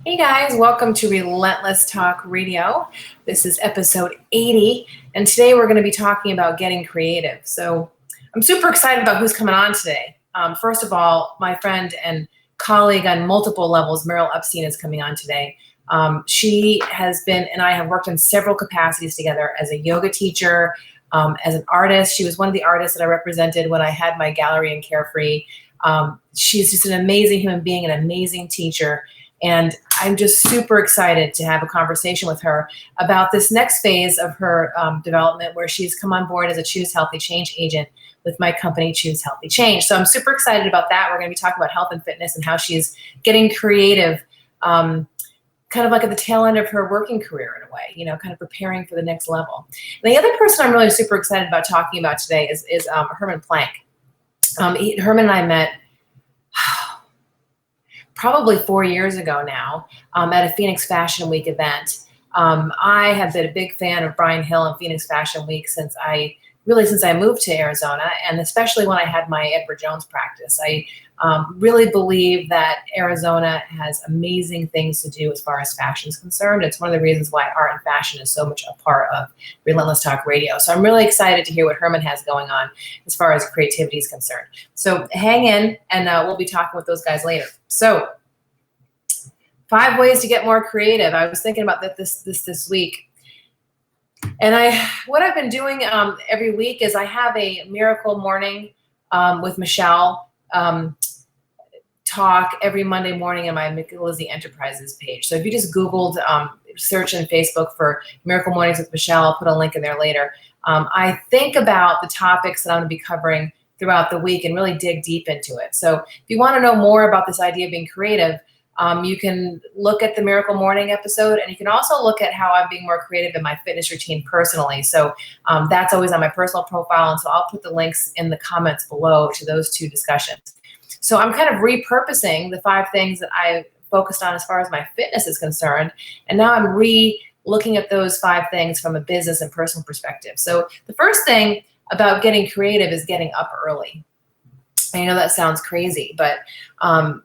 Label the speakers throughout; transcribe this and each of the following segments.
Speaker 1: Hey guys, welcome to Relentless Talk Radio. This is episode 80, and today we're going to be talking about getting creative. So I'm super excited about who's coming on today. First of all, my friend and colleague on multiple levels, Meryl Epstein, is coming on today. She has been, and I have worked in several capacities together as a yoga teacher, as an artist. She was one of the artists that I represented when I had my gallery in Carefree. She's just an amazing human being, an amazing teacher. And I'm just super excited to have a conversation with her about this next phase of her development, where she's come on board as a Choose Healthy Change agent with my company, Choose Healthy Change. So I'm super excited about that. We're going to be talking about health and fitness and how she's getting creative, kind of like at the tail end of her working career in a way, kind of preparing for the next level. And the other person I'm really super excited about talking about today is Herman Plank. Herman and I met probably 4 years ago now, at a Phoenix Fashion Week event. I have been a big fan of Brian Hill and Phoenix Fashion Week since I moved to Arizona, and especially when I had my Edward Jones practice. I really believe that Arizona has amazing things to do as far as fashion is concerned. It's one of the reasons why art and fashion is so much a part of Relentless Talk Radio. So I'm really excited to hear what Herman has going on as far as creativity is concerned. So hang in, and we'll be talking with those guys later. So 5 ways to get more creative. I was thinking about that this week. And what I've been doing every week is I have a miracle morning with Michelle talk every Monday morning on my Micalizzi Enterprises page. So if you just Googled, search in Facebook for Miracle Mornings with Michelle, I'll put a link in there later. I think about the topics that I'm going to be covering throughout the week and really dig deep into it. So if you want to know more about this idea of being creative, you can look at the Miracle Morning episode, and you can also look at how I'm being more creative in my fitness routine personally. So that's always on my personal profile, and so I'll put the links in the comments below to those 2 discussions. So I'm kind of repurposing the 5 things that I focused on as far as my fitness is concerned, and now I'm looking at those 5 things from a business and personal perspective. So the first thing about getting creative is getting up early. I know that sounds crazy, but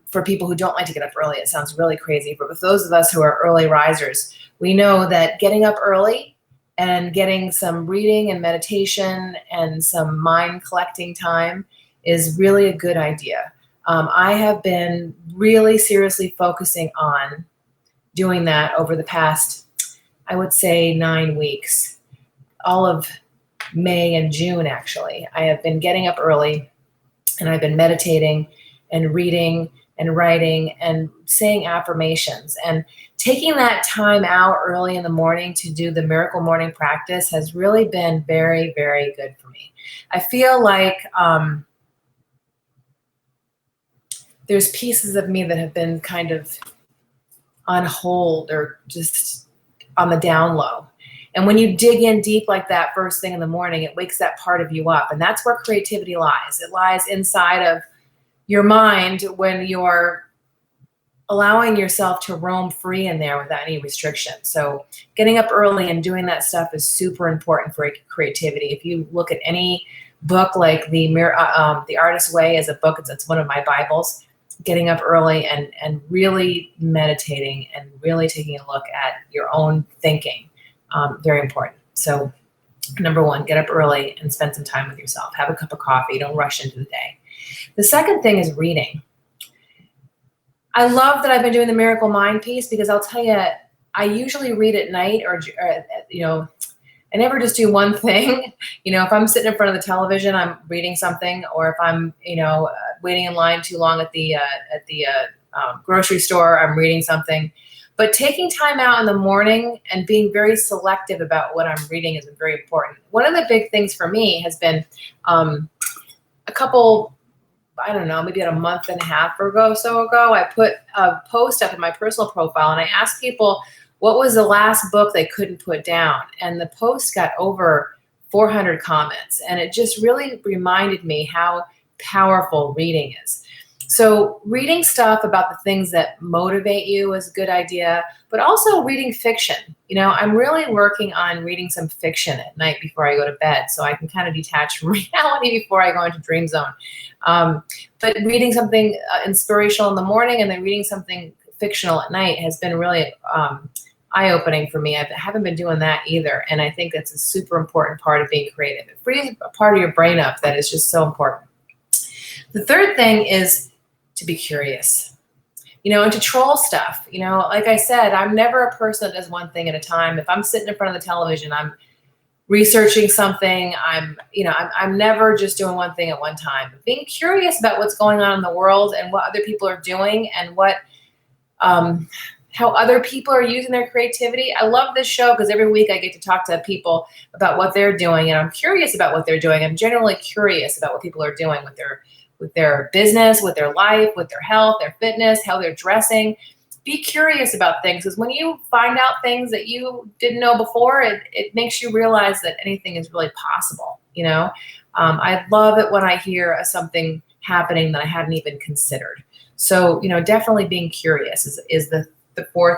Speaker 1: for people who don't like to get up early, it sounds really crazy. But with those of us who are early risers, we know that getting up early and getting some reading and meditation and some mind collecting time is really a good idea. I have been really seriously focusing on doing that over the past, I would say, 9 weeks, all of May and June, actually. I have been getting up early, and I've been meditating and reading and writing and saying affirmations. And taking that time out early in the morning to do the Miracle Morning practice has really been very, very good for me. I feel like there's pieces of me that have been kind of on hold or just on the down low. And when you dig in deep like that first thing in the morning, it wakes that part of you up. And that's where creativity lies. It lies inside of your mind when you're allowing yourself to roam free in there without any restriction. So getting up early and doing that stuff is super important for creativity. If you look at any book, like The Artist's Way is a book, it's one of my Bibles. Getting up early and really meditating and really taking a look at your own thinking. Very important. So number 1, get up early and spend some time with yourself. Have a cup of coffee. Don't rush into the day. The second thing is reading. I love that I've been doing the Miracle Mind piece, because I'll tell you, I usually read at night or I never just do one thing. If I'm sitting in front of the television, I'm reading something, or if I'm, waiting in line too long at the grocery store, I'm reading something. But taking time out in the morning and being very selective about what I'm reading is very important. One of the big things for me has been a couple, I don't know, maybe a month and a half ago, I put a post up in my personal profile, and I asked people what was the last book they couldn't put down. And the post got over 400 comments. And it just really reminded me how powerful reading is. So reading stuff about the things that motivate you is a good idea, but also reading fiction. I'm really working on reading some fiction at night before I go to bed, so I can kind of detach from reality before I go into dream zone. But reading something inspirational in the morning, and then reading something fictional at night has been really eye-opening for me. I haven't been doing that either. And I think that's a super important part of being creative. It frees a part of your brain up that is just so important. The third thing is to be curious, and to troll stuff. Like I said, I'm never a person that does one thing at a time. If I'm sitting in front of the television, I'm researching something. I'm never just doing one thing at one time. Being curious about what's going on in the world and what other people are doing and how other people are using their creativity. I love this show because every week I get to talk to people about what they're doing, and I'm curious about what they're doing. I'm generally curious about what people are doing with their business, with their life, with their health, their fitness, how they're dressing. Be curious about things, because when you find out things that you didn't know before, it makes you realize that anything is really possible. I love it when I hear of something happening that I hadn't even considered. So, definitely being curious is the third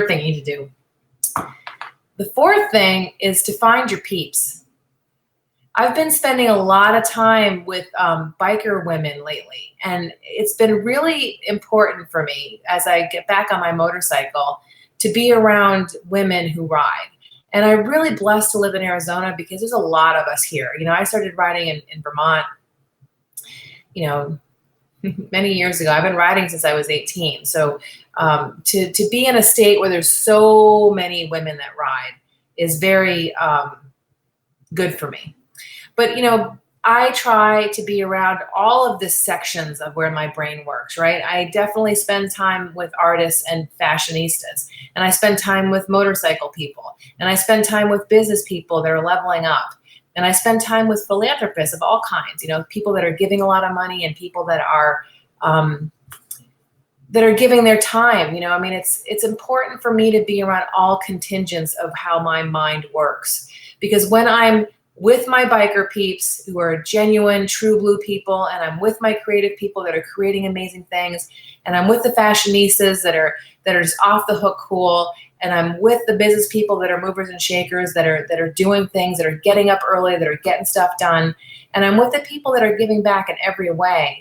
Speaker 1: thing you need to do. The fourth thing is to find your peeps. I've been spending a lot of time with biker women lately, and it's been really important for me as I get back on my motorcycle to be around women who ride. And I'm really blessed to live in Arizona because there's a lot of us here. I started riding in Vermont, many years ago. I've been riding since I was 18. So to be in a state where there's so many women that ride is very good for me. But, I try to be around all of the sections of where my brain works, right? I definitely spend time with artists and fashionistas, and I spend time with motorcycle people, and I spend time with business people that are leveling up, and I spend time with philanthropists of all kinds, people that are giving a lot of money and people that are giving their time. It's important for me to be around all contingents of how my mind works, because when I'm with my biker peeps who are genuine, true blue people, and I'm with my creative people that are creating amazing things, and I'm with the fashionistas that are just off the hook cool, and I'm with the business people that are movers and shakers, that are doing things, that are getting up early, that are getting stuff done, and I'm with the people that are giving back in every way.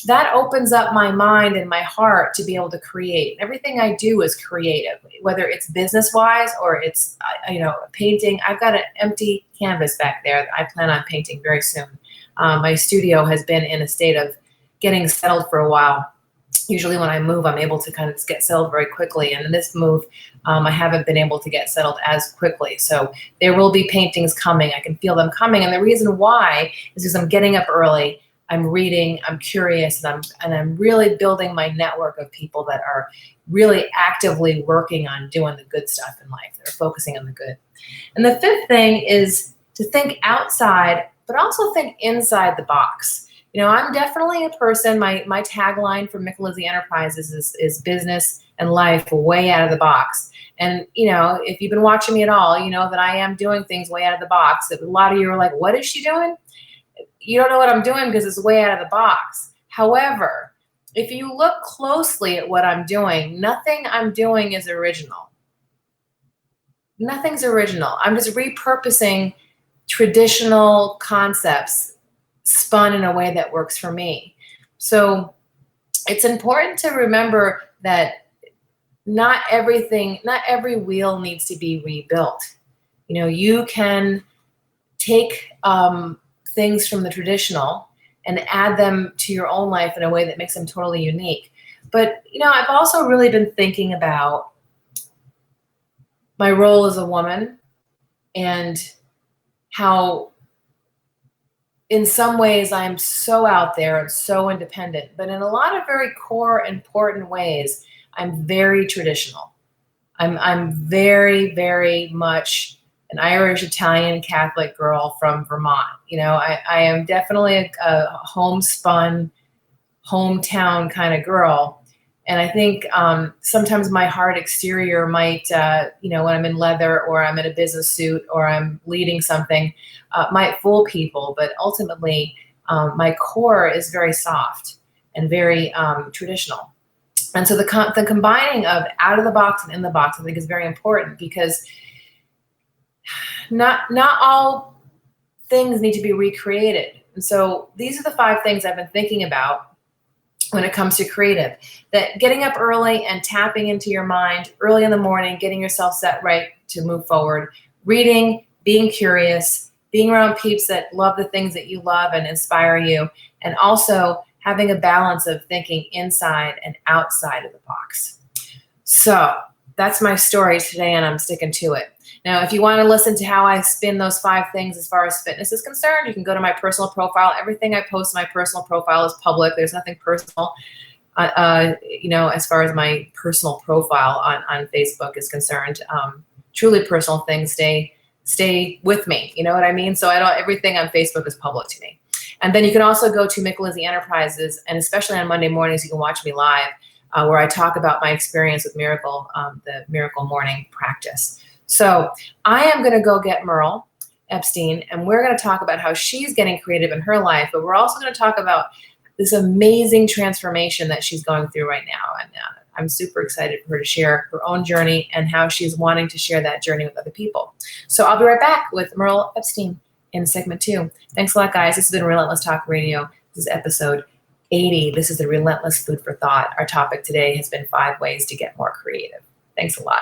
Speaker 1: That opens up my mind and my heart to be able to create. Everything I do is creative, whether it's business-wise or it's, painting. I've got an empty canvas back there that I plan on painting very soon. My studio has been in a state of getting settled for a while. Usually when I move, I'm able to kind of get settled very quickly. And in this move, I haven't been able to get settled as quickly. So there will be paintings coming. I can feel them coming. And the reason why is because I'm getting up early. I'm reading, I'm curious, and I'm really building my network of people that are really actively working on doing the good stuff in life. They're focusing on the good. And the fifth thing is to think outside, but also think inside the box. I'm definitely a person, my tagline for Micalizzi Enterprises is business and life way out of the box. And, if you've been watching me at all, you know that I am doing things way out of the box. That a lot of you are like, what is she doing? You don't know what I'm doing because it's way out of the box. However, if you look closely at what I'm doing, nothing I'm doing is original. Nothing's original. I'm just repurposing traditional concepts spun in a way that works for me. So it's important to remember that not every wheel needs to be rebuilt. You can take things from the traditional and add them to your own life in a way that makes them totally unique. But, I've also really been thinking about my role as a woman and how in some ways I'm so out there and so independent, but in a lot of very core, important ways, I'm very traditional. I'm very, very much an Irish, Italian, Catholic girl from Vermont. I am definitely a homespun, hometown kind of girl. And I think sometimes my hard exterior might, when I'm in leather or I'm in a business suit or I'm leading something, might fool people. But ultimately, my core is very soft and very traditional. And so the combining of out of the box and in the box, I think, is very important, because not all things need to be recreated. And so these are the 5 things I've been thinking about when it comes to creative, that getting up early and tapping into your mind early in the morning, getting yourself set right to move forward, reading, being curious, being around peeps that love the things that you love and inspire you, and also having a balance of thinking inside and outside of the box. So that's my story today, and I'm sticking to it. Now, if you want to listen to how I spin those 5 things as far as fitness is concerned, you can go to my personal profile. Everything I post in my personal profile is public. There's nothing personal, as far as my personal profile on Facebook is concerned. Truly personal things stay with me. You know what I mean? So everything on Facebook is public to me. And then you can also go to Micalizzi Enterprises, and especially on Monday mornings, you can watch me live, where I talk about my experience with the Miracle Morning practice. So I am going to go get Merle Epstein, and we're going to talk about how she's getting creative in her life, but we're also going to talk about this amazing transformation that she's going through right now. And I'm super excited for her to share her own journey and how she's wanting to share that journey with other people. So I'll be right back with Merle Epstein in segment 2. Thanks a lot, guys. This has been Relentless Talk Radio. This is episode 80. This is the Relentless Food for Thought. Our topic today has been 5 ways to get more creative. Thanks a lot.